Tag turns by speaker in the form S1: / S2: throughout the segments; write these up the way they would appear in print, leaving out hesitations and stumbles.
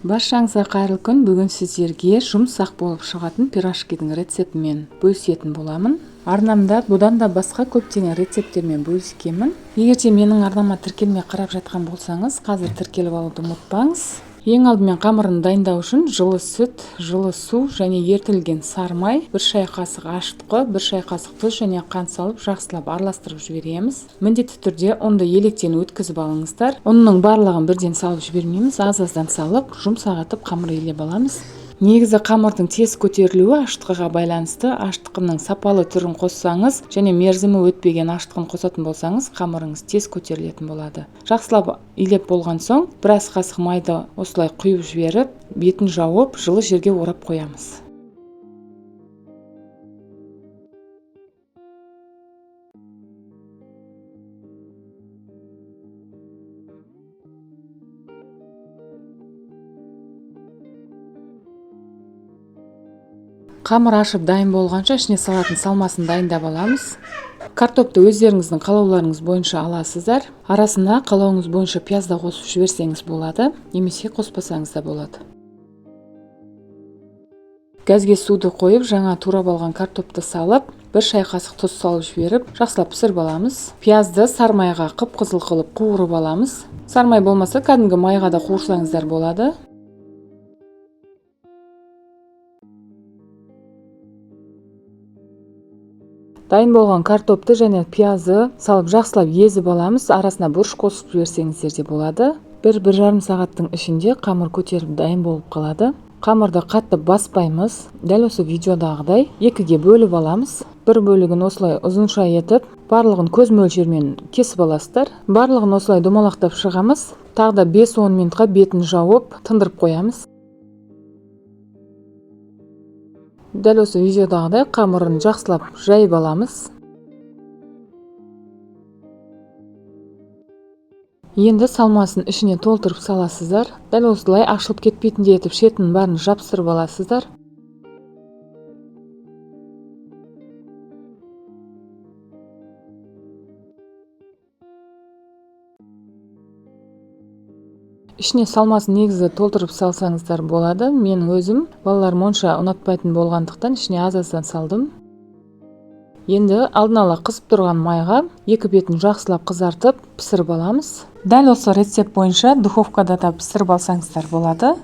S1: Баршаңызға қайырлы күн. Бүгін сіздерге жұмсақ болып шығатын пирожкидің рецептімен бөлісетін боламын. Арнамда бұдан да басқа көптеген рецепттермен бөліскенмін. Егер де менің арнама тіркелмей қарап жатқан болсаңыз, қазір тіркеліп алуды ұмытпаңыз. Ең алдымен қамырын дайындау үшін жылы сүт, жылы су және ерітілген сары май, 1 шай қасық ашытқы, 1 шай қасық тұз және қант салып жақсылап араластырып жібереміз. Міндетті түрде ұнды електен өткізіп алыңыздар. Ұнның барлығын бірден салып жібермейміз, аз-аздан салып, жұмсағатып қамыр илеп аламыз. Негізі қамырдың тез көтерілуі ашытқыға байланысты. Ашытқының сапалы түрін қоссаңыз және мерзімі өтпеген ашытқыны қосатын болсаңыз, қамырыңыз тез көтерілетін болады. Жақсылап илеп болған соң, біраз қасық майды осылай құйып жіберіп, бетін жауып, жылы жерге орап қоямыз. Қамыр ашып дайын болғанша ішіне салатын салмасын дайындап аламыз. Картопты өздеріңіздің қалауларыңыз бойынша аласыздар. Арасына қалауыңыз бойынша пияз да қосып жіберсеңіз болады, немесе қоспасаңыз да болады. Газге суды қойып, жаңа турап алған картопты салып, 1 шай қасық тұз салып жіберіп, жақсылап пісіріп аламыз. Пиязды сары майға қып-қызыл қылып қуырып аламыз. Сары май болмаса, кәдімгі майға да қуырсаңыздар болады. Дайын болған картопты және пиязды салып жақсылап езіп аламыз. Арасына бұрыш қосып жіберсеңіздер де болады. 1-1,5 сағаттың ішінде қамыр көтеріп дайын болып қалады. Қамырды қатты баспаймыз. Дәл осы видеодағыдай 2-ге бөліп аламыз. Бір бөлігін осылай ұзынша етіп, барлығын көз мөлшермен кесіп аласыздар. Барлығын осылай домалақтап шығамыз. Тағы да 5-10 минутқа бетін жауып, тындырып қоямыз. Дәл осы видеодағыдай қамырын жақсылап жайып аламыз. Енді салмасын ішіне толтырып саласыздар. Дәл осылай ашылып кетпейтіндей етіп шетінің бәрін жапсырып аласыздар. Ішіне салмасын негізі толтырып салсаңыздар болады. Мен өзім балаларым онша ұнатпайтын болғандықтан ішіне аз-аздан салдым. Енді алдын ала қысып тұрған майға 2 бетін жақсылап қызартып пісіріп аламыз. Дәл осы рецепт бойынша духовкада да пісіріп алсаңыздар болады.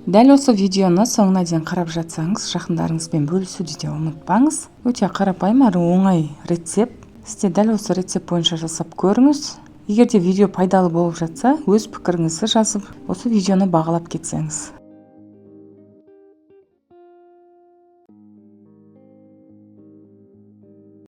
S1: Дәл осы видеоны соңына дейін қарап жатсаңыз, жақындарыңызбен бөлісуді де ұмытпаңыз. Өте қарапайым әрі оңай рецепт. Сізде дәл осы рецепт бойынша жасап көріңіз. Егер де видео пайдалы болып жатса, өз пікіріңізді жазып, осы видеоны бағалап кетсеңіз.